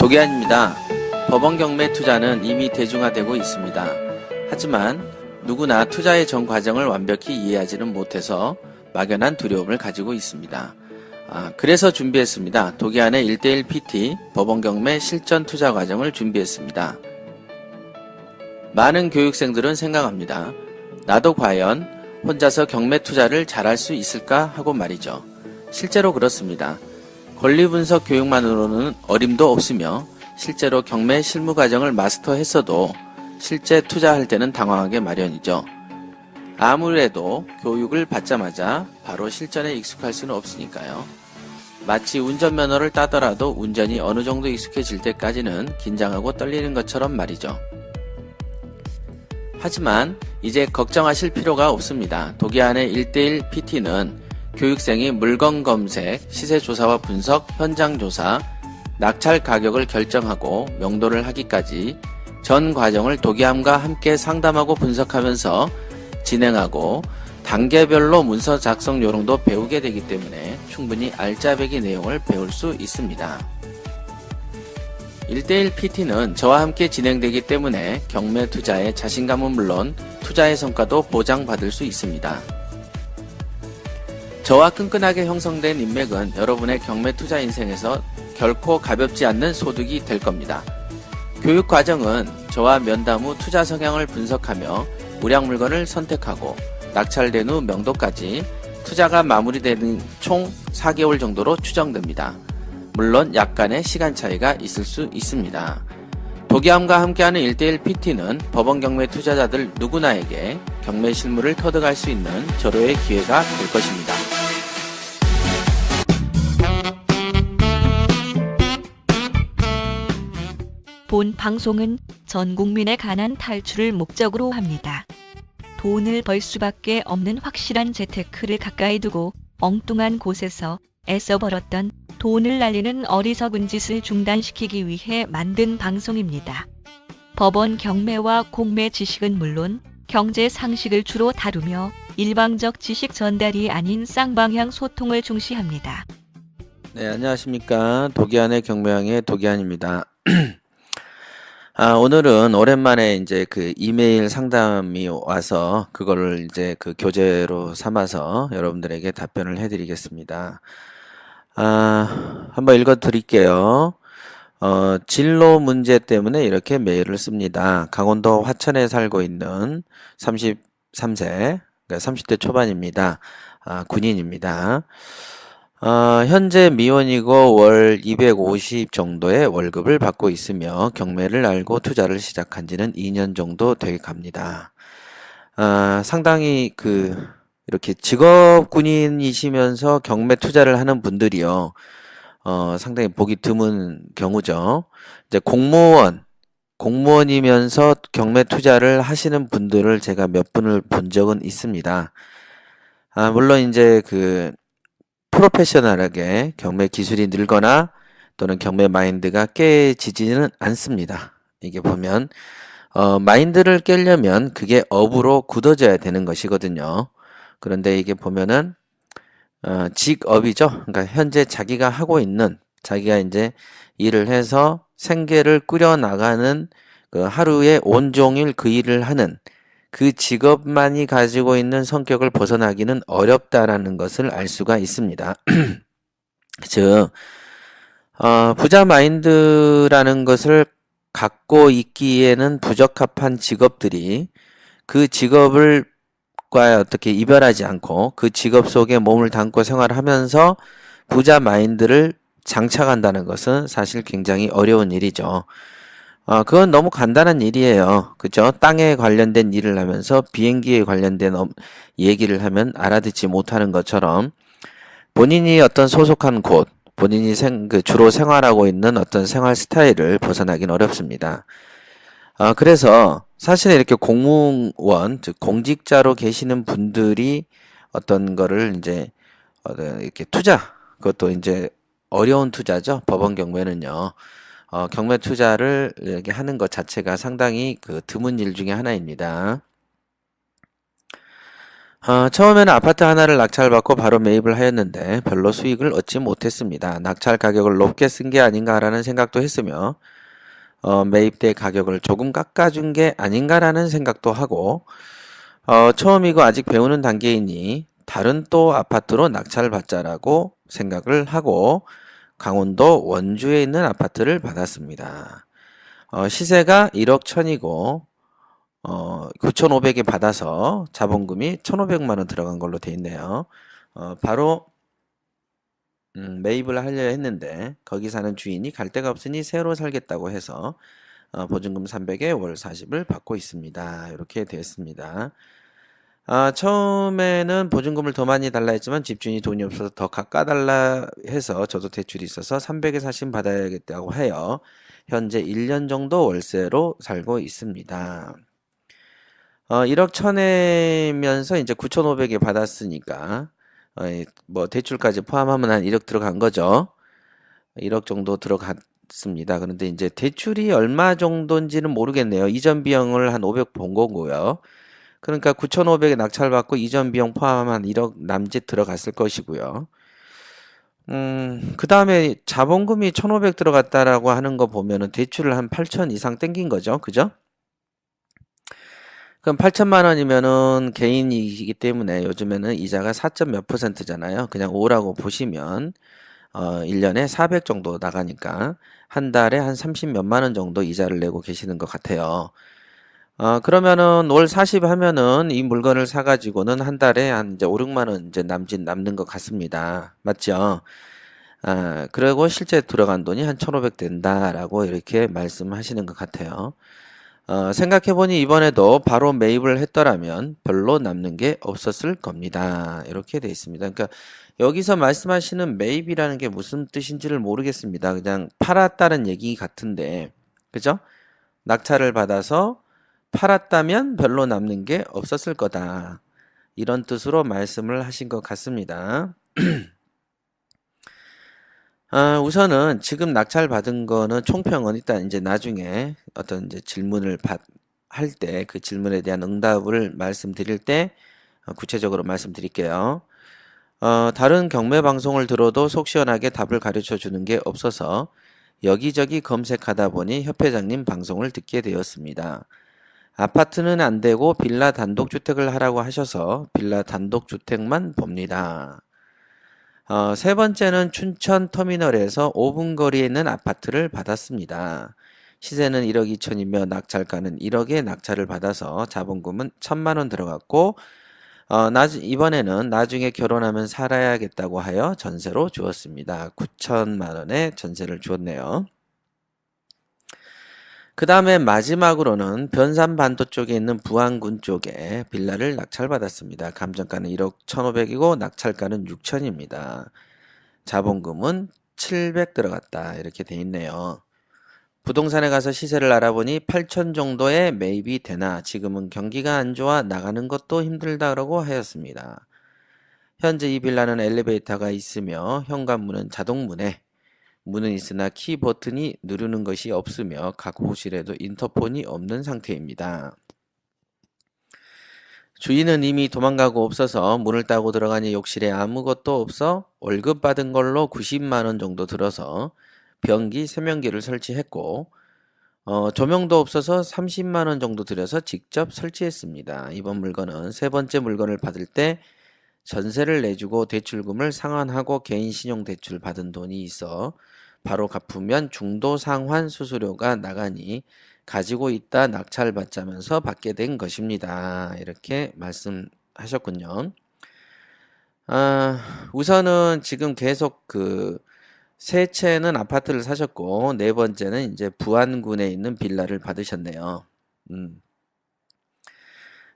도기안입니다. 법원 경매 투자는 이미 대중화되고 있습니다. 하지만 누구나 투자의 전 과정을 완벽히 이해하지는 못해서 막연한 두려움을 가지고 있습니다. 그래서 준비했습니다. 도기안의 1:1 PT 법원 경매 실전 투자 과정을 준비했습니다. 많은 교육생들은 생각합니다. 나도 과연 혼자서 경매 투자를 잘할 수 있을까 하고 말이죠. 실제로 그렇습니다. 권리분석 교육만으로는 어림도 없으며 실제로 경매 실무 과정을 마스터했어도 실제 투자할 때는 당황하게 마련이죠. 아무래도 교육을 받자마자 바로 실전에 익숙할 수는 없으니까요. 마치 운전면허를 따더라도 운전이 어느 정도 익숙해질 때까지는 긴장하고 떨리는 것처럼 말이죠. 하지만 이제 걱정하실 필요가 없습니다. 도기안의 1:1 PT는 교육생이 물건 검색, 시세 조사와 분석, 현장 조사, 낙찰 가격을 결정하고 명도를 하기까지 전 과정을 도기안과 함께 상담하고 분석하면서 진행하고 단계별로 문서 작성 요령도 배우게 되기 때문에 충분히 알짜배기 내용을 배울 수 있습니다. 1:1 PT는 저와 함께 진행되기 때문에 경매 투자의 자신감은 물론 투자의 성과도 보장받을 수 있습니다. 저와 끈끈하게 형성된 인맥은 여러분의 경매 투자 인생에서 결코 가볍지 않는 소득이 될 겁니다. 교육 과정은 저와 면담 후 투자 성향을 분석하며 우량 물건을 선택하고 낙찰된 후 명도까지 투자가 마무리되는 총 4개월 정도로 추정됩니다. 물론 약간의 시간 차이가 있을 수 있습니다. 도기안과 함께하는 1:1 PT는 법원 경매 투자자들 누구나에게 경매 실무를 터득할 수 있는 절호의 기회가 될 것입니다. 본 방송은 전 국민의 가난 탈출을 목적으로 합니다. 돈을 벌 수밖에 없는 확실한 재테크를 가까이 두고 엉뚱한 곳에서 애써 벌었던 돈을 날리는 어리석은 짓을 중단시키기 위해 만든 방송입니다. 법원 경매와 공매 지식은 물론 경제 상식을 주로 다루며 일방적 지식 전달이 아닌 쌍방향 소통을 중시합니다. 네, 안녕하십니까. 도기안의 경매왕의 도기안입니다. 오늘은 오랜만에 이제 그 이메일 상담이 와서 그거를 이제 그 교재로 삼아서 여러분들에게 답변을 해드리겠습니다. 한번 읽어 드릴게요. 진로 문제 때문에 이렇게 메일을 씁니다. 강원도 화천에 살고 있는 33세, 그러니까 30대 초반입니다. 군인입니다. 현재 미혼이고 월 250 정도의 월급을 받고 있으며 경매를 알고 투자를 시작한 지는 2년 정도 돼 갑니다. 상당히 이렇게 직업 군인이시면서 경매 투자를 하는 분들이요. 상당히 보기 드문 경우죠. 이제 공무원이면서 경매 투자를 하시는 분들을 제가 몇 분을 본 적은 있습니다. 물론 이제 프로페셔널하게 경매 기술이 늘거나 또는 경매 마인드가 깨지지는 않습니다. 이게 보면 마인드를 깨려면 그게 업으로 굳어져야 되는 것이거든요. 그런데 이게 보면은 직업이죠. 그러니까 현재 자기가 하고 있는, 자기가 이제 일을 해서 생계를 꾸려 나가는 하루에 온종일 그 일을 하는 그 직업만이 가지고 있는 성격을 벗어나기는 어렵다라는 것을 알 수가 있습니다. 즉, 부자 마인드라는 것을 갖고 있기에는 부적합한 직업들이 그 직업과 어떻게 이별하지 않고 그 직업 속에 몸을 담고 생활하면서 부자 마인드를 장착한다는 것은 사실 굉장히 어려운 일이죠. 그건 너무 간단한 일이에요. 그죠? 땅에 관련된 일을 하면서 비행기에 관련된 얘기를 하면 알아듣지 못하는 것처럼 본인이 어떤 소속한 곳, 본인이 주로 생활하고 있는 어떤 생활 스타일을 벗어나긴 어렵습니다. 그래서 사실 이렇게 공무원, 즉 공직자로 계시는 분들이 어떤 거를 이제 이렇게 그것도 이제 어려운 투자죠. 법원 경매는요. 경매 투자를 이렇게 하는 것 자체가 상당히 드문 일 중에 하나입니다. 처음에는 아파트 하나를 낙찰받고 바로 매입을 하였는데 별로 수익을 얻지 못했습니다. 낙찰 가격을 높게 쓴 게 아닌가라는 생각도 했으며 매입대 가격을 조금 깎아준 게 아닌가라는 생각도 하고 처음이고 아직 배우는 단계이니 다른 또 아파트로 낙찰받자라고 생각을 하고 강원도 원주에 있는 아파트를 받았습니다. 시세가 1억 1000이고 9,500에 받아서 자본금이 1,500만 원 들어간 걸로 돼 있네요. 바로 매입을 하려 했는데 거기 사는 주인이 갈 데가 없으니 새로 살겠다고 해서 보증금 300에 월 40을 받고 있습니다. 이렇게 되었습니다. 처음에는 보증금을 더 많이 달라 했지만 집주인이 돈이 없어서 더 깎아달라 해서 저도 대출이 있어서 300에 사신 받아야겠다고 해요. 현재 1년 정도 월세로 살고 있습니다. 1억 1000에면서 이제 9,500에 받았으니까 뭐 대출까지 포함하면 한 1억 들어간 거죠. 1억 정도 들어갔습니다. 그런데 이제 대출이 얼마 정도인지는 모르겠네요. 이전 비용을 한 500 본 거고요. 그러니까 9,500에 낙찰받고 이전 비용 포함하면 한 1억 남짓 들어갔을 것이고요. 그 다음에 자본금이 1,500 들어갔다라고 하는 거 보면은 대출을 한 8,000 이상 땡긴 거죠. 그죠? 그럼 8천만 원이면은 개인이기 때문에 요즘에는 이자가 4점 몇 %잖아요. 그냥 5라고 보시면 1년에 400 정도 나가니까 한 달에 한 30 몇만 원 정도 이자를 내고 계시는 것 같아요. 그러면은 월 40 하면은 이 물건을 사가지고는 한 달에 한 이제 5, 6만 원 이제 남는 것 같습니다. 맞죠? 그리고 실제 들어간 돈이 한 1,500 된다라고 이렇게 말씀하시는 것 같아요. 생각해보니 이번에도 바로 매입을 했더라면 별로 남는 게 없었을 겁니다. 이렇게 돼 있습니다. 그러니까 여기서 말씀하시는 매입이라는 게 무슨 뜻인지를 모르겠습니다. 그냥 팔았다는 얘기 같은데, 그죠? 낙찰을 받아서 팔았다면 별로 남는 게 없었을 거다. 이런 뜻으로 말씀을 하신 것 같습니다. 우선은 지금 낙찰 받은 거는 총평은 일단 이제 나중에 어떤 이제 질문을 할 때 그 질문에 대한 응답을 말씀드릴 때 구체적으로 말씀드릴게요. 다른 경매 방송을 들어도 속 시원하게 답을 가르쳐 주는 게 없어서 여기저기 검색하다 보니 협회장님 방송을 듣게 되었습니다. 아파트는 안 되고 빌라 단독주택을 하라고 하셔서 빌라 단독주택만 봅니다. 세 번째는 춘천 터미널에서 5분 거리에 있는 아파트를 받았습니다. 시세는 1억 2천이며 낙찰가는 1억에 낙찰을 받아서 자본금은 1,000만 원 들어갔고 이번에는 나중에 결혼하면 살아야겠다고 하여 전세로 주었습니다. 9천만 원에 전세를 주었네요. 그 다음에 마지막으로는 변산반도 쪽에 있는 부안군 쪽에 빌라를 낙찰받았습니다. 감정가는 1억 1,500이고 낙찰가는 6천입니다. 자본금은 700 들어갔다 이렇게 돼 있네요. 부동산에 가서 시세를 알아보니 8천 정도에 매입이 되나 지금은 경기가 안 좋아 나가는 것도 힘들다라고 하였습니다. 현재 이 빌라는 엘리베이터가 있으며 현관문은 자동문에 문은 있으나 키 버튼이 누르는 것이 없으며 각 호실에도 인터폰이 없는 상태입니다. 주인은 이미 도망가고 없어서 문을 따고 들어가니 욕실에 아무것도 없어 월급 받은 걸로 90만 원 정도 들어서 변기, 세면기를 설치했고 조명도 없어서 30만 원 정도 들여서 직접 설치했습니다. 이번 물건은 세 번째 물건을 받을 때 전세를 내주고 대출금을 상환하고 개인 신용 대출 받은 돈이 있어 바로 갚으면 중도 상환 수수료가 나가니 가지고 있다 낙찰받자면서 받게 된 것입니다. 이렇게 말씀하셨군요. 우선은 지금 계속 세 채는 아파트를 사셨고 네 번째는 이제 부안군에 있는 빌라를 받으셨네요.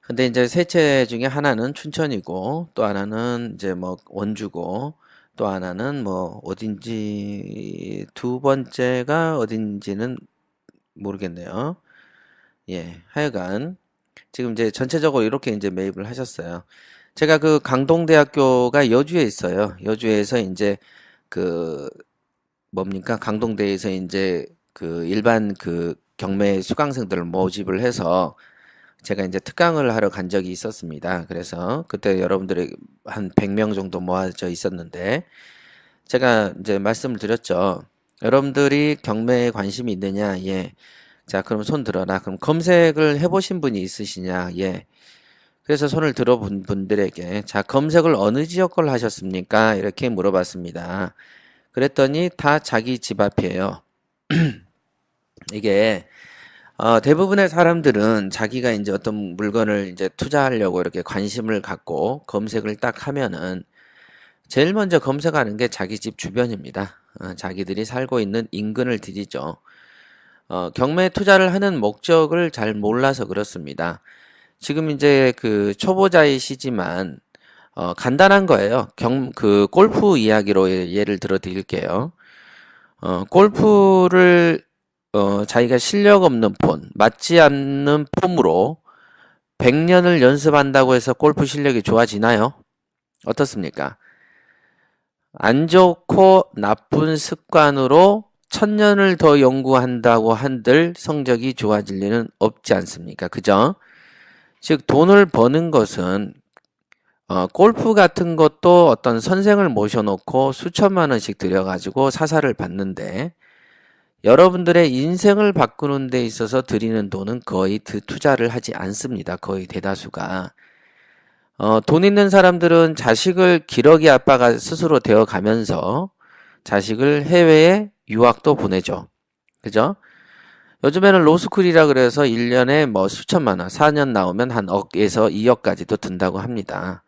근데 이제 세 채 중에 하나는 춘천이고 또 하나는 이제 뭐 원주고 또 하나는 뭐 어딘지 두 번째가 어딘지는 모르겠네요. 예, 하여간 지금 이제 전체적으로 이렇게 이제 매입을 하셨어요. 제가 그 강동대학교가 여주에 있어요. 여주에서 이제 그 뭡니까? 강동대에서 이제 그 일반 그 경매 수강생들을 모집을 해서 제가 이제 특강을 하러 간 적이 있었습니다. 그래서 그때 여러분들이 한 100명 정도 모아져 있었는데 제가 이제 말씀을 드렸죠. 여러분들이 경매에 관심이 있느냐? 예. 자, 그럼 손 들어라. 그럼 검색을 해보신 분이 있으시냐? 예. 그래서 손을 들어본 분들에게 자, 검색을 어느 지역 걸 하셨습니까? 이렇게 물어봤습니다. 그랬더니 다 자기 집 앞이에요. 이게 대부분의 사람들은 자기가 이제 어떤 물건을 이제 투자하려고 이렇게 관심을 갖고 검색을 딱 하면은 제일 먼저 검색하는 게 자기 집 주변입니다. 자기들이 살고 있는 인근을 뒤지죠. 경매 투자를 하는 목적을 잘 몰라서 그렇습니다. 지금 이제 그 초보자이시지만 간단한 거예요. 그 골프 이야기로 예를 들어 드릴게요. 골프를 자기가 실력 없는 폰, 맞지 않는 폼으로 100년을 연습한다고 해서 골프 실력이 좋아지나요? 어떻습니까? 안 좋고 나쁜 습관으로 1000년을 더 연구한다고 한들 성적이 좋아질 리는 없지 않습니까? 그죠? 즉 돈을 버는 것은 골프 같은 것도 어떤 선생을 모셔놓고 수천만 원씩 들여가지고 사사를 받는데 여러분들의 인생을 바꾸는 데 있어서 드리는 돈은 거의 투자를 하지 않습니다. 거의 대다수가. 돈 있는 사람들은 자식을 기러기 아빠가 스스로 되어 가면서 자식을 해외에 유학도 보내죠. 그죠? 요즘에는 로스쿨이라 그래서 1년에 뭐 수천만 원, 4년 나오면 한 억에서 2억까지도 든다고 합니다.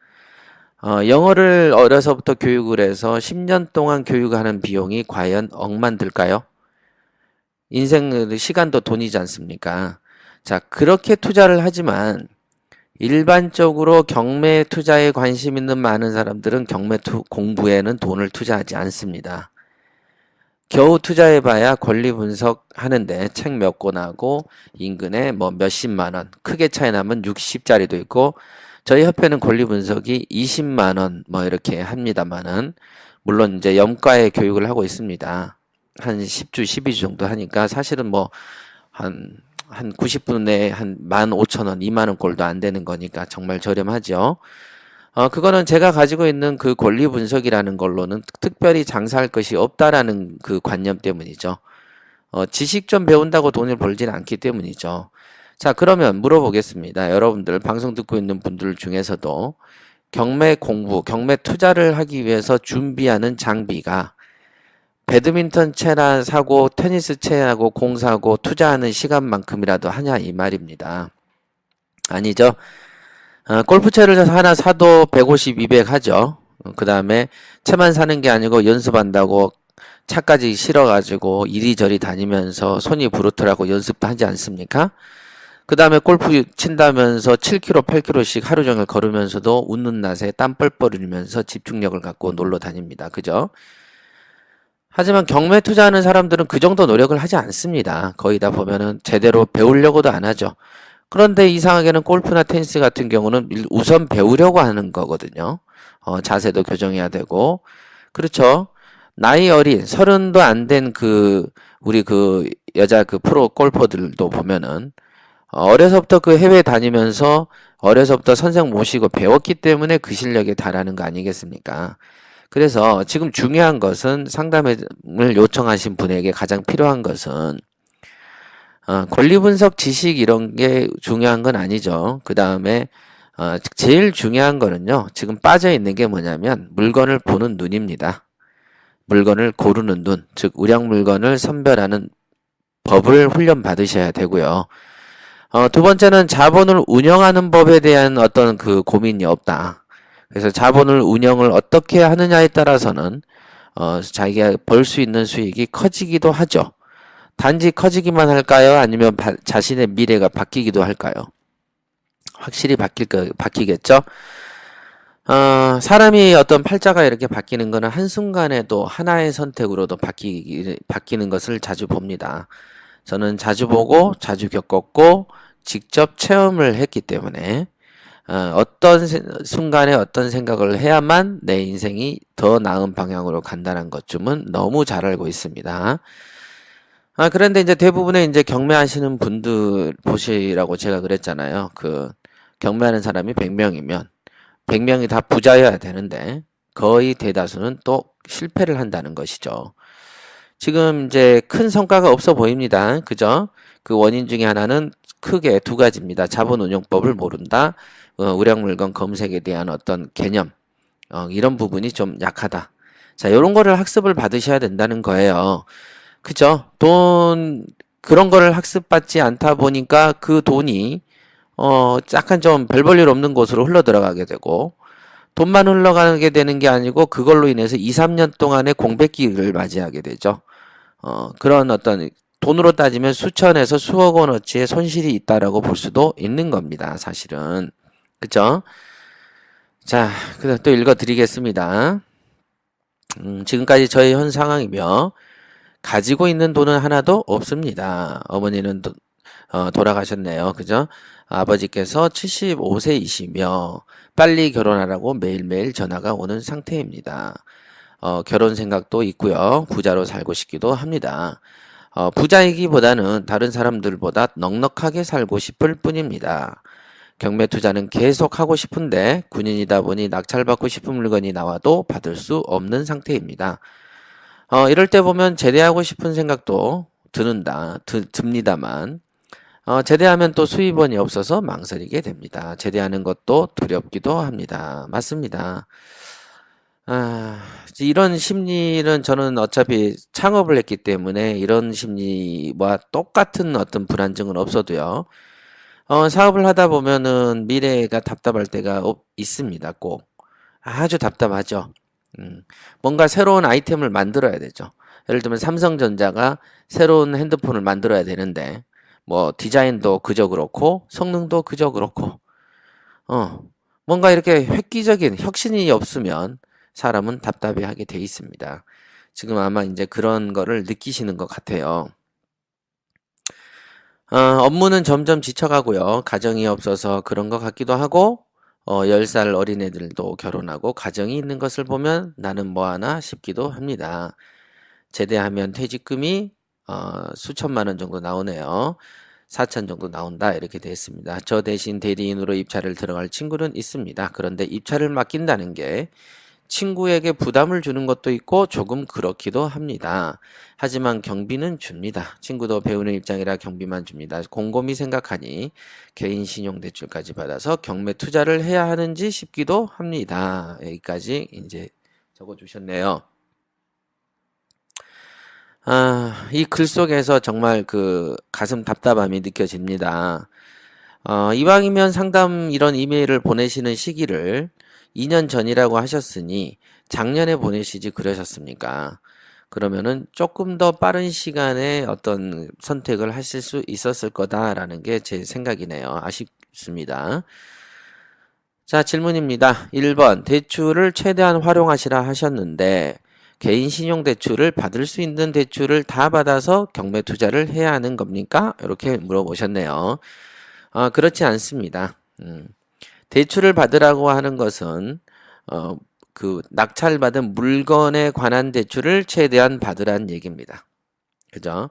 영어를 어려서부터 교육을 해서 10년 동안 교육하는 비용이 과연 억만 들까요? 인생 시간도 돈이지 않습니까? 자, 그렇게 투자를 하지만 일반적으로 경매 투자에 관심 있는 많은 사람들은 경매 공부에는 돈을 투자하지 않습니다. 겨우 투자해봐야 권리 분석하는데 책 몇 권하고 인근에 뭐 몇십만 원, 크게 차이 나면 60짜리도 있고 저희 협회는 권리 분석이 20만 원 뭐 이렇게 합니다만은 물론 이제 염가의 교육을 하고 있습니다. 한 10주, 12주 정도 하니까 사실은 뭐 한 90분에 한 15,000원, 2만원 꼴도 안 되는 거니까 정말 저렴하죠. 그거는 제가 가지고 있는 그 권리 분석이라는 걸로는 특별히 장사할 것이 없다라는 그 관념 때문이죠. 지식 좀 배운다고 돈을 벌지는 않기 때문이죠. 자, 그러면 물어보겠습니다. 여러분들 방송 듣고 있는 분들 중에서도 경매 공부, 경매 투자를 하기 위해서 준비하는 장비가 배드민턴 채나 사고, 테니스 채하고 공 사고 투자하는 시간만큼이라도 하냐 이 말입니다. 아니죠. 골프채를 하나 사도 150, 200 하죠. 그 다음에 채만 사는 게 아니고 연습한다고 차까지 실어가지고 이리저리 다니면서 손이 부르트라고 연습도 하지 않습니까? 그 다음에 골프 친다면서 7km, 8km씩 하루 종일 걸으면서도 웃는 낯에 땀 뻘뻘 흘리면서 집중력을 갖고 놀러 다닙니다. 그죠? 하지만 경매 투자하는 사람들은 그 정도 노력을 하지 않습니다. 거의 다 보면은 제대로 배우려고도 안 하죠. 그런데 이상하게는 골프나 테니스 같은 경우는 우선 배우려고 하는 거거든요. 자세도 교정해야 되고. 그렇죠. 나이 어린, 30도 안 된 우리 여자 프로 골퍼들도 보면은, 어려서부터 해외 다니면서 어려서부터 선생 모시고 배웠기 때문에 그 실력에 달하는 거 아니겠습니까? 그래서 지금 중요한 것은 상담을 요청하신 분에게 가장 필요한 것은 권리 분석 지식 이런 게 중요한 건 아니죠. 그 다음에 제일 중요한 거는요. 지금 빠져 있는 게 뭐냐면 물건을 보는 눈입니다. 물건을 고르는 눈, 즉 우량 물건을 선별하는 법을 훈련 받으셔야 되고요. 두 번째는 자본을 운영하는 법에 대한 어떤 고민이 없다. 그래서 자본을 운영을 어떻게 하느냐에 따라서는 자기가 벌 수 있는 수익이 커지기도 하죠. 단지 커지기만 할까요? 아니면 자신의 미래가 바뀌기도 할까요? 확실히 바뀌겠죠? 사람이 어떤 팔자가 이렇게 바뀌는 거는 한순간에도 하나의 선택으로도 바뀌는 것을 자주 봅니다. 저는 자주 보고 자주 겪었고 직접 체험을 했기 때문에 어떤 순간에 어떤 생각을 해야만 내 인생이 더 나은 방향으로 간다는 것쯤은 너무 잘 알고 있습니다. 그런데 이제 대부분의 이제 경매하시는 분들 보시라고 제가 그랬잖아요. 경매하는 사람이 100명이면 100명이 다 부자여야 되는데 거의 대다수는 또 실패를 한다는 것이죠. 지금 이제 큰 성과가 없어 보입니다. 그죠? 그 원인 중에 하나는 크게 두 가지입니다. 자본운용법을 모른다. 우량물건 검색에 대한 어떤 개념. 이런 부분이 좀 약하다. 자, 요런 거를 학습을 받으셔야 된다는 거예요. 그죠? 그런 거를 학습받지 않다 보니까 그 돈이, 약간 좀 별 볼 일 없는 곳으로 흘러 들어가게 되고, 돈만 흘러가게 되는 게 아니고, 그걸로 인해서 2, 3년 동안의 공백기를 맞이하게 되죠. 그런 어떤 돈으로 따지면 수천에서 수억 원어치의 손실이 있다라고 볼 수도 있는 겁니다. 사실은. 그죠? 자, 그다음 또 읽어드리겠습니다. 지금까지 저의 현 상황이며, 가지고 있는 돈은 하나도 없습니다. 어머니는 돌아가셨네요. 그죠? 아버지께서 75세이시며 빨리 결혼하라고 매일매일 전화가 오는 상태입니다. 결혼 생각도 있고요. 부자로 살고 싶기도 합니다. 부자이기보다는 다른 사람들보다 넉넉하게 살고 싶을 뿐입니다. 경매 투자는 계속 하고 싶은데 군인이다 보니 낙찰받고 싶은 물건이 나와도 받을 수 없는 상태입니다. 이럴 때 보면 제대하고 싶은 생각도 듭니다만, 제대하면 또 수입원이 없어서 망설이게 됩니다. 제대하는 것도 두렵기도 합니다. 맞습니다. 이런 심리는 저는 어차피 창업을 했기 때문에 이런 심리와 똑같은 어떤 불안증은 없어도요. 사업을 하다 보면은 미래가 답답할 때가 있습니다. 꼭. 아주 답답하죠. 뭔가 새로운 아이템을 만들어야 되죠. 예를 들면 삼성전자가 새로운 핸드폰을 만들어야 되는데, 뭐, 디자인도 그저 그렇고, 성능도 그저 그렇고, 뭔가 이렇게 획기적인 혁신이 없으면 사람은 답답해하게 돼 있습니다. 지금 아마 이제 그런 거를 느끼시는 것 같아요. 업무는 점점 지쳐가고요. 가정이 없어서 그런 것 같기도 하고, 10살 어린애들도 결혼하고 가정이 있는 것을 보면 나는 뭐 하나 싶기도 합니다. 제대하면 퇴직금이 수천만 원 정도 나오네요. 4천 정도 나온다 이렇게 되어 있습니다. 저 대신 대리인으로 입찰을 들어갈 친구는 있습니다. 그런데 입찰을 맡긴다는 게 친구에게 부담을 주는 것도 있고 조금 그렇기도 합니다. 하지만 경비는 줍니다. 친구도 배우는 입장이라 경비만 줍니다. 곰곰이 생각하니 개인 신용대출까지 받아서 경매 투자를 해야 하는지 싶기도 합니다. 여기까지 이제 적어주셨네요. 이 글 속에서 정말 그 가슴 답답함이 느껴집니다. 이왕이면 상담 이런 이메일을 보내시는 시기를 2년 전이라고 하셨으니 작년에 보내시지 그러셨습니까? 그러면은 조금 더 빠른 시간에 어떤 선택을 하실 수 있었을 거다라는 게 제 생각이네요. 아쉽습니다. 자, 질문입니다. 1번, 대출을 최대한 활용하시라 하셨는데, 개인 신용대출을 받을 수 있는 대출을 다 받아서 경매 투자를 해야 하는 겁니까? 이렇게 물어보셨네요. 그렇지 않습니다. 대출을 받으라고 하는 것은, 낙찰받은 물건에 관한 대출을 최대한 받으라는 얘기입니다. 그죠?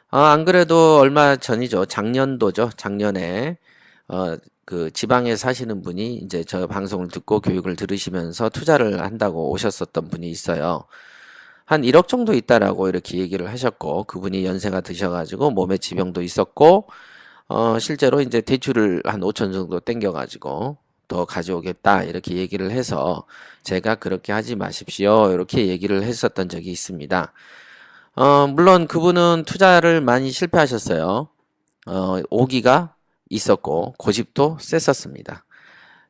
안 그래도 얼마 전이죠. 작년도죠. 작년에, 그 지방에 사시는 분이 이제 저 방송을 듣고 교육을 들으시면서 투자를 한다고 오셨었던 분이 있어요. 한 1억 정도 있다라고 이렇게 얘기를 하셨고, 그분이 연세가 드셔가지고 몸에 지병도 있었고, 실제로 이제 대출을 한 5천 정도 땡겨가지고 더 가져오겠다 이렇게 얘기를 해서 제가 그렇게 하지 마십시오 이렇게 얘기를 했었던 적이 있습니다. 물론 그분은 투자를 많이 실패하셨어요. 오기가 있었고 고집도 셌었습니다.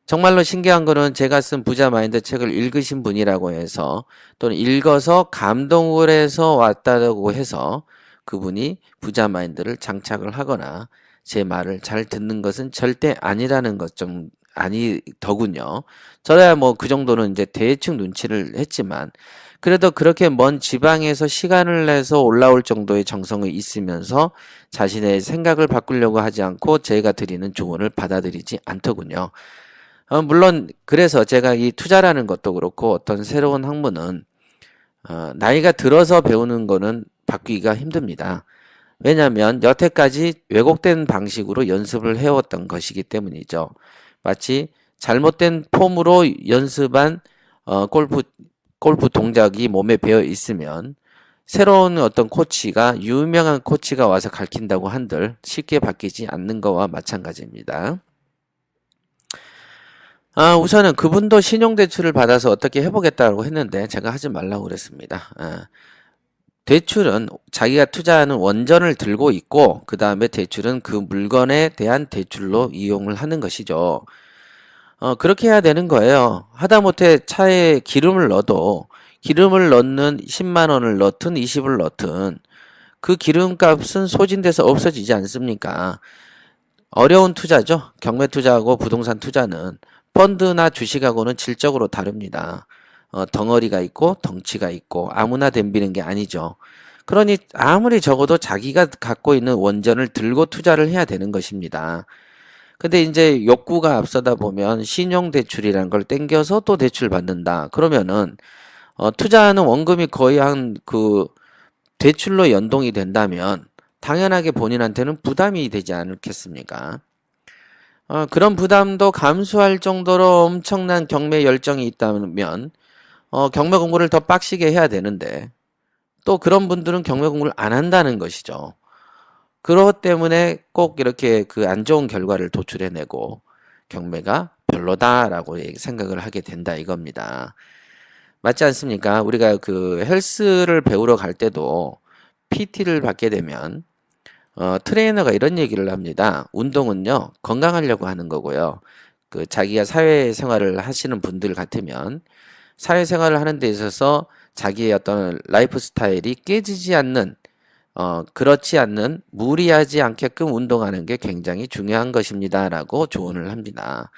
정말로 신기한 거는 제가 쓴 부자 마인드 책을 읽으신 분이라고 해서 또는 읽어서 감동을 해서 왔다고 해서 그분이 부자 마인드를 장착을 하거나 제 말을 잘 듣는 것은 절대 아니라는 것 좀 아니더군요. 저야 뭐 그 정도는 이제 대충 눈치를 했지만 그래도 그렇게 먼 지방에서 시간을 내서 올라올 정도의 정성이 있으면서 자신의 생각을 바꾸려고 하지 않고 제가 드리는 조언을 받아들이지 않더군요. 물론 그래서 제가 이 투자라는 것도 그렇고 어떤 새로운 학문은 나이가 들어서 배우는 거는 바뀌기가 힘듭니다. 왜냐하면 여태까지 왜곡된 방식으로 연습을 해왔던 것이기 때문이죠. 마치 잘못된 폼으로 연습한 골프 동작이 몸에 배어 있으면 새로운 어떤 코치가 유명한 코치가 와서 가르친다고 한들 쉽게 바뀌지 않는 거와 마찬가지입니다. 우선은 그분도 신용대출을 받아서 어떻게 해보겠다고 했는데 제가 하지 말라고 그랬습니다. 대출은 자기가 투자하는 원전을 들고 있고 그 다음에 대출은 그 물건에 대한 대출로 이용을 하는 것이죠. 그렇게 해야 되는 거예요. 하다못해 차에 기름을 넣어도 기름을 넣는 10만 원을 넣든 20을 넣든 그 기름값은 소진돼서 없어지지 않습니까? 어려운 투자죠. 경매 투자하고 부동산 투자는 펀드나 주식하고는 질적으로 다릅니다. 덩어리가 있고 덩치가 있고 아무나 덤비는 게 아니죠. 그러니 아무리 적어도 자기가 갖고 있는 원전을 들고 투자를 해야 되는 것입니다. 근데 이제 욕구가 앞서다 보면 신용대출이라는 걸 땡겨서 또 대출 받는다. 그러면은 투자하는 원금이 거의 한 그 대출로 연동이 된다면 당연하게 본인한테는 부담이 되지 않겠습니까? 그런 부담도 감수할 정도로 엄청난 경매 열정이 있다면 경매 공부를 더 빡시게 해야 되는데 또 그런 분들은 경매 공부를 안 한다는 것이죠. 그것 때문에 꼭 이렇게 그 안 좋은 결과를 도출해내고 경매가 별로다라고 생각을 하게 된다 이겁니다. 맞지 않습니까? 우리가 그 헬스를 배우러 갈 때도 PT를 받게 되면 트레이너가 이런 얘기를 합니다. 운동은요, 건강하려고 하는 거고요. 그 자기가 사회생활을 하시는 분들 같으면 사회생활을 하는 데 있어서 자기의 어떤 라이프 스타일이 깨지지 않는 그렇지 않는 무리하지 않게끔 운동하는 게 굉장히 중요한 것입니다. 라고 조언을 합니다.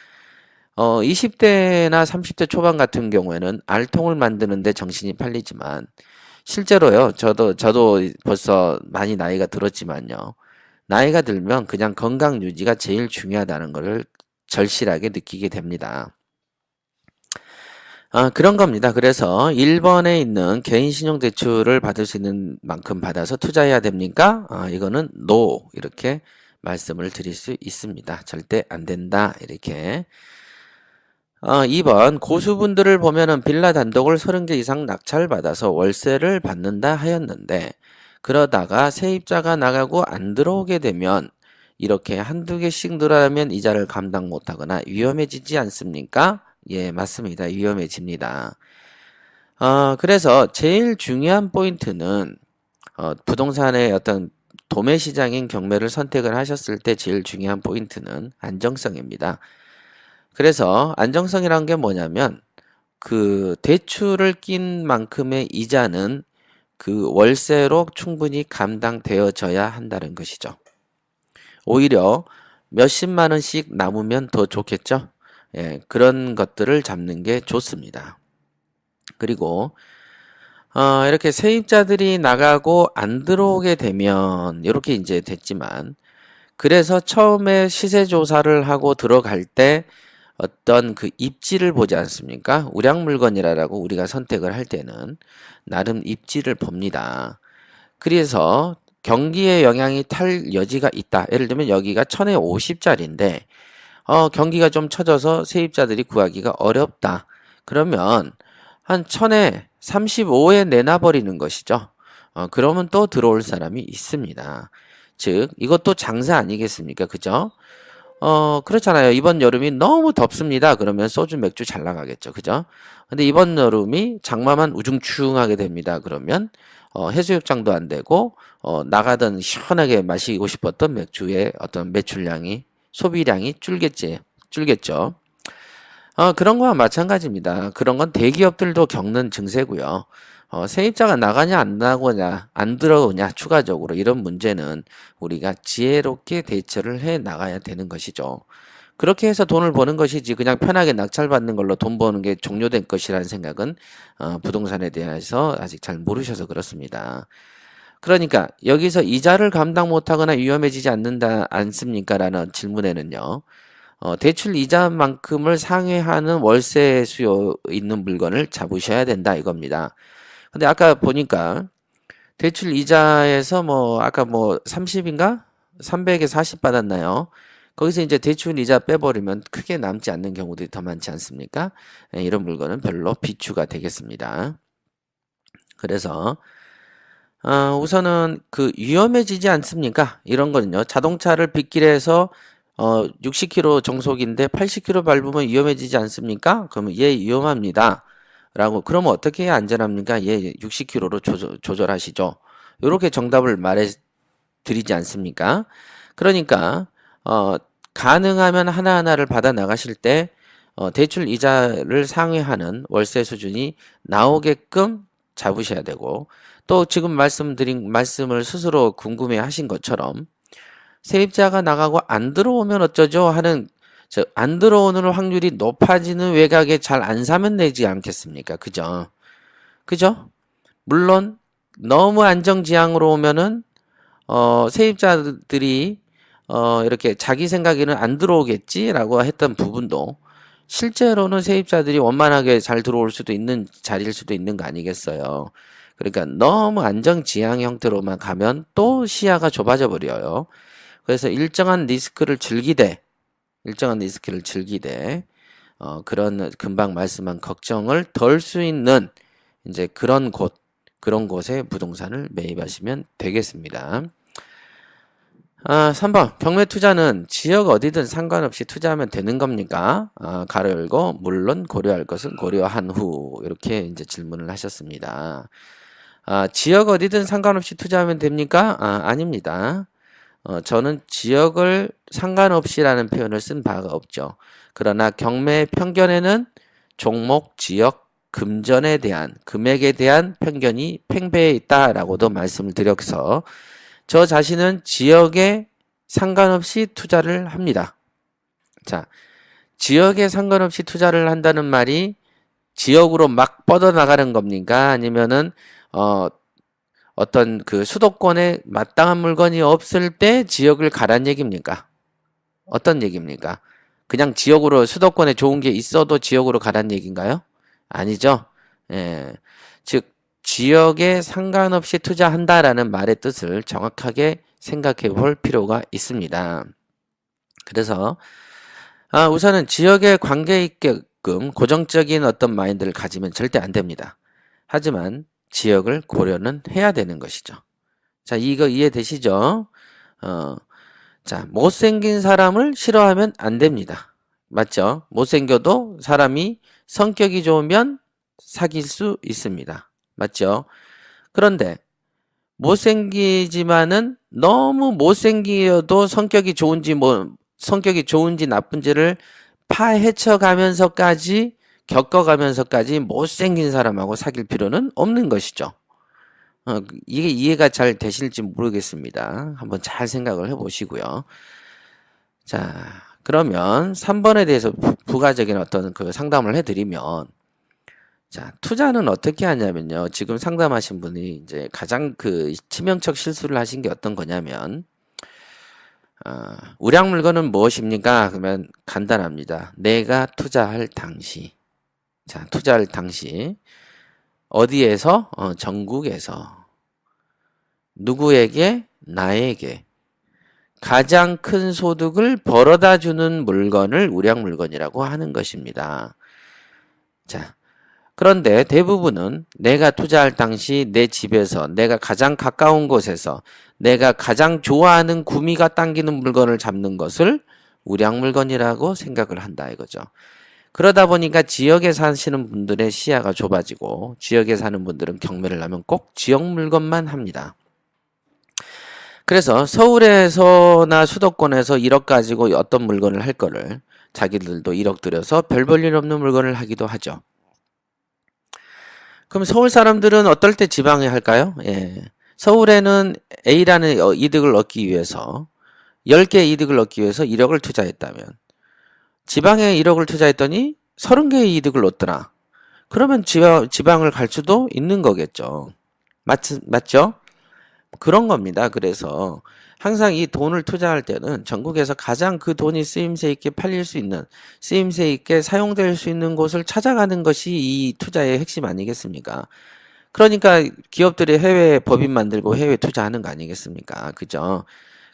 20대나 30대 초반 같은 경우에는 알통을 만드는데 정신이 팔리지만 실제로요. 저도 벌써 많이 나이가 들었지만요. 나이가 들면 그냥 건강 유지가 제일 중요하다는 것을 절실하게 느끼게 됩니다. 그런 겁니다. 그래서 1번에 있는 개인신용대출을 받을 수 있는 만큼 받아서 투자해야 됩니까? 이거는 NO 이렇게 말씀을 드릴 수 있습니다. 절대 안 된다 이렇게. 2번 고수분들을 보면은 빌라 단독을 30개 이상 낙찰받아서 월세를 받는다 하였는데 그러다가 세입자가 나가고 안 들어오게 되면 이렇게 한두 개씩 늘어나면 이자를 감당 못하거나 위험해지지 않습니까? 예, 맞습니다. 위험해집니다. 그래서 제일 중요한 포인트는 부동산의 어떤 도매 시장인 경매를 선택을 하셨을 때 제일 중요한 포인트는 안정성입니다. 그래서 안정성이란 게 뭐냐면 그 대출을 낀 만큼의 이자는 그 월세로 충분히 감당되어져야 한다는 것이죠. 오히려 몇십만 원씩 남으면 더 좋겠죠. 예, 그런 것들을 잡는 게 좋습니다. 그리고 이렇게 세입자들이 나가고 안 들어오게 되면 이렇게 이제 됐지만 그래서 처음에 시세 조사를 하고 들어갈 때 어떤 그 입지를 보지 않습니까? 우량 물건이라고 우리가 선택을 할 때는 나름 입지를 봅니다. 그래서 경기에 영향이 탈 여지가 있다. 예를 들면 여기가 1000에 50짜리인데 경기가 좀 처져서 세입자들이 구하기가 어렵다. 그러면 한 1000에 35에 내놔버리는 것이죠. 그러면 또 들어올 사람이 있습니다. 즉 이것도 장사 아니겠습니까? 그죠? 그렇잖아요. 이번 여름이 너무 덥습니다. 그러면 소주, 맥주 잘 나가겠죠. 그죠? 근데 이번 여름이 장마만 우중충하게 됩니다. 그러면 해수욕장도 안 되고 나가던 시원하게 마시고 싶었던 맥주의 어떤 매출량이 소비량이 줄겠죠. 그런 거와 마찬가지입니다. 그런 건 대기업들도 겪는 증세고요. 세입자가 나가냐 안 나가냐 안 들어오냐 추가적으로 이런 문제는 우리가 지혜롭게 대처를 해 나가야 되는 것이죠. 그렇게 해서 돈을 버는 것이지 그냥 편하게 낙찰받는 걸로 돈 버는 게 종료된 것이라는 생각은 부동산에 대해서 아직 잘 모르셔서 그렇습니다. 그러니까 여기서 이자를 감당 못하거나 위험해지지 않습니까? 라는 질문에는요. 대출 이자만큼을 상회하는 월세 수요 있는 물건을 잡으셔야 된다 이겁니다. 근데 아까 보니까 대출 이자에서 뭐 아까 뭐 30인가? 300에 40 받았나요? 거기서 이제 대출 이자 빼버리면 크게 남지 않는 경우들이 더 많지 않습니까? 예, 이런 물건은 별로 비추가 되겠습니다. 그래서 우선은 그 위험해지지 않습니까? 이런 거는요. 자동차를 빗길에서 60km 정속인데 80km 밟으면 위험해지지 않습니까? 그러면 예, 위험합니다. 라고 그러면 어떻게 해야 안전합니까? 예, 60km로 조절하시죠. 이렇게 정답을 말해 드리지 않습니까? 그러니까 가능하면 하나하나를 받아 나가실 때 대출 이자를 상회하는 월세 수준이 나오게끔 잡으셔야 되고 또 지금 말씀드린 말씀을 스스로 궁금해 하신 것처럼 세입자가 나가고 안 들어오면 어쩌죠 하는 안 들어오는 확률이 높아지는 외곽에 잘 안 사면 되지 않겠습니까? 그죠? 그죠? 물론 너무 안정지향으로 오면은 세입자들이 이렇게 자기 생각에는 안 들어오겠지라고 했던 부분도 실제로는 세입자들이 원만하게 잘 들어올 수도 있는 자리일 수도 있는 거 아니겠어요. 그러니까 너무 안정지향 형태로만 가면 또 시야가 좁아져 버려요. 그래서 일정한 리스크를 즐기되 그런 금방 말씀한 걱정을 덜 수 있는 이제 그런 곳에 부동산을 매입하시면 되겠습니다. 3번 경매 투자는 지역 어디든 상관없이 투자하면 되는 겁니까? 가로 열고 물론 고려할 것은 고려한 후 이렇게 이제 질문을 하셨습니다. 지역 어디든 상관없이 투자하면 됩니까? 아닙니다. 저는 지역을 상관없이라는 표현을 쓴 바가 없죠. 그러나 경매 편견에는 종목, 지역, 금전에 대한, 금액에 대한 편견이 팽배해 있다라고도 말씀을 드려서 저 자신은 지역에 상관없이 투자를 합니다. 자, 지역에 상관없이 투자를 한다는 말이 지역으로 막 뻗어나가는 겁니까? 아니면은 어떤 그 수도권에 마땅한 물건이 없을 때 지역을 가란 얘기입니까? 어떤 얘기입니까? 그냥 지역으로 수도권에 좋은 게 있어도 지역으로 가란 얘기인가요? 아니죠. 예. 즉 지역에 상관없이 투자한다라는 말의 뜻을 정확하게 생각해 볼 필요가 있습니다. 그래서 우선은 지역에 관계 있게끔 고정적인 어떤 마인드를 가지면 절대 안 됩니다. 하지만 지역을 고려는 해야 되는 것이죠. 자, 이거 이해되시죠? 자, 못생긴 사람을 싫어하면 안 됩니다. 맞죠? 못생겨도 사람이 성격이 좋으면 사귈 수 있습니다. 맞죠? 그런데 못생기지만은 너무 못생기어도 성격이 좋은지 나쁜지를 파헤쳐 가면서까지 겪어가면서까지 못생긴 사람하고 사귈 필요는 없는 것이죠. 이게 이해가 잘 되실지 모르겠습니다. 한번 잘 생각을 해보시고요. 자, 그러면 3번에 대해서 부가적인 어떤 그 상담을 해드리면, 자, 투자는 어떻게 하냐면요. 지금 상담하신 분이 이제 가장 그 치명적 실수를 하신 게 어떤 거냐면, 우량 물건은 무엇입니까? 그러면 간단합니다. 내가 투자할 당시. 자, 투자할 당시. 어디에서? 전국에서. 누구에게? 나에게. 가장 큰 소득을 벌어다 주는 물건을 우량 물건이라고 하는 것입니다. 자, 그런데 대부분은 내가 투자할 당시 내 집에서 내가 가장 가까운 곳에서 내가 가장 좋아하는 구미가 당기는 물건을 잡는 것을 우량 물건이라고 생각을 한다 이거죠. 그러다 보니까 지역에 사시는 분들의 시야가 좁아지고 지역에 사는 분들은 경매를 하면 꼭 지역 물건만 합니다. 그래서 서울에서나 수도권에서 1억 가지고 어떤 물건을 할 거를 자기들도 1억 들여서 별 볼 일 없는 물건을 하기도 하죠. 그럼 서울 사람들은 어떨 때 지방에 할까요? 예. 서울에는 A라는 이득을 얻기 위해서 10개의 이득을 얻기 위해서 1억을 투자했다면 지방에 1억을 투자했더니 30개의 이득을 얻더라. 그러면 지방을 갈 수도 있는 거겠죠. 맞죠? 그런 겁니다. 그래서 항상 이 돈을 투자할 때는 전국에서 가장 그 돈이 쓰임새 있게 팔릴 수 있는, 쓰임새 있게 사용될 수 있는 곳을 찾아가는 것이 이 투자의 핵심 아니겠습니까? 그러니까 기업들이 해외에 법인 만들고 해외 투자하는 거 아니겠습니까? 그죠?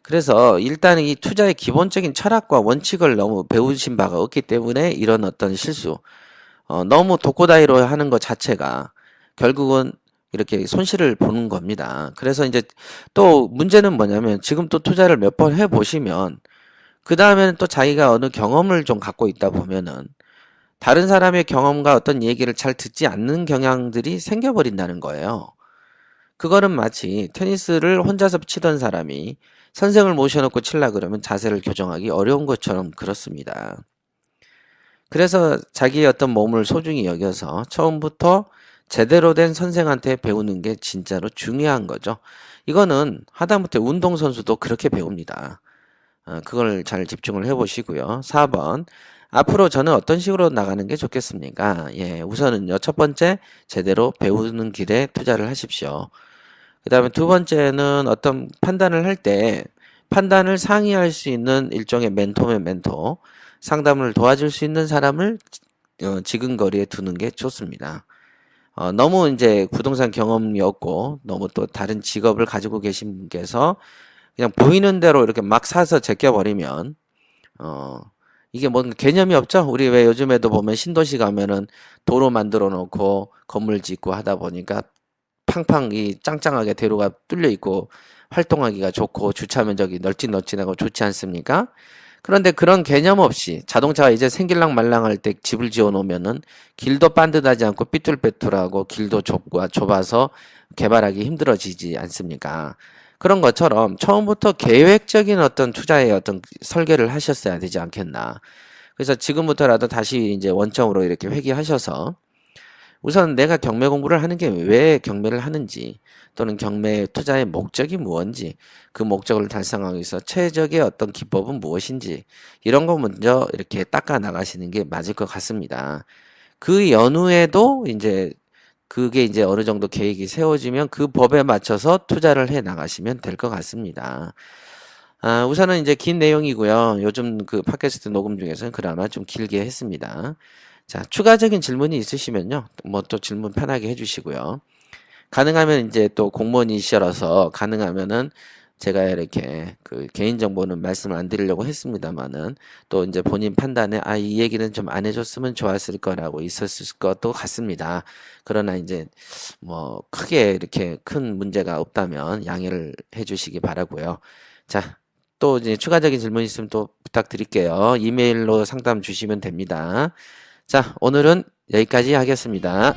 그래서 일단 이 투자의 기본적인 철학과 원칙을 너무 배우신 바가 없기 때문에 이런 어떤 실수, 너무 독고다이로 하는 것 자체가 결국은 이렇게 손실을 보는 겁니다. 그래서 이제 또 문제는 뭐냐면 지금 또 투자를 몇 번 해보시면 그 다음에는 또 자기가 어느 경험을 좀 갖고 있다 보면은 다른 사람의 경험과 어떤 얘기를 잘 듣지 않는 경향들이 생겨버린다는 거예요. 그거는 마치 테니스를 혼자서 치던 사람이 선생을 모셔놓고 칠라 그러면 자세를 교정하기 어려운 것처럼 그렇습니다. 그래서 자기의 어떤 몸을 소중히 여겨서 처음부터 제대로 된 선생한테 배우는 게 진짜로 중요한 거죠. 이거는 하다못해 운동선수도 그렇게 배웁니다. 그걸 잘 집중을 해보시고요. 4번. 앞으로 저는 어떤 식으로 나가는 게 좋겠습니까? 예, 우선은요, 첫 번째, 제대로 배우는 길에 투자를 하십시오. 그 다음에 두 번째는 어떤 판단을 할 때, 판단을 상의할 수 있는 일종의 멘토면 멘토, 상담을 도와줄 수 있는 사람을 지근거리에 두는 게 좋습니다. 너무 이제 부동산 경험이 없고, 너무 또 다른 직업을 가지고 계신 분께서 그냥 보이는 대로 이렇게 막 사서 제껴버리면, 이게 뭔 개념이 없죠? 우리 왜 요즘에도 보면 신도시 가면은 도로 만들어 놓고 건물 짓고 하다 보니까 팡팡 이 짱짱하게 대로가 뚫려 있고 활동하기가 좋고 주차 면적이 널찍널찍하고 좋지 않습니까? 그런데 그런 개념 없이 자동차가 이제 생길랑 말랑할 때 집을 지어 놓으면은 길도 반듯하지 않고 삐뚤빼뚤하고 길도 좁아서 개발하기 힘들어지지 않습니까? 그런 것처럼 처음부터 계획적인 어떤 투자의 어떤 설계를 하셨어야 되지 않겠나. 그래서 지금부터라도 다시 이제 원점으로 이렇게 회귀하셔서 우선 내가 경매 공부를 하는 게 왜 경매를 하는지 또는 경매 투자의 목적이 무엇인지 그 목적을 달성하기 위해서 최적의 어떤 기법은 무엇인지 이런 거 먼저 이렇게 닦아 나가시는 게 맞을 것 같습니다. 그 연후에도 이제 그게 이제 어느 정도 계획이 세워지면 그 법에 맞춰서 투자를 해 나가시면 될 것 같습니다. 우선은 이제 긴 내용이고요. 요즘 그 팟캐스트 녹음 중에서는 그나마 좀 길게 했습니다. 자, 추가적인 질문이 있으시면요. 뭐 또 질문 편하게 해주시고요. 가능하면 이제 또 공무원이시라서 가능하면은 제가 이렇게 그 개인정보는 말씀을 안 드리려고 했습니다만은 또 이제 본인 판단에 이 얘기는 좀 안 해줬으면 좋았을 거라고 있었을 것도 같습니다. 그러나 이제 뭐 크게 이렇게 큰 문제가 없다면 양해를 해주시기 바라고요. 자, 또 이제 추가적인 질문 있으면 또 부탁드릴게요. 이메일로 상담 주시면 됩니다. 자, 오늘은 여기까지 하겠습니다.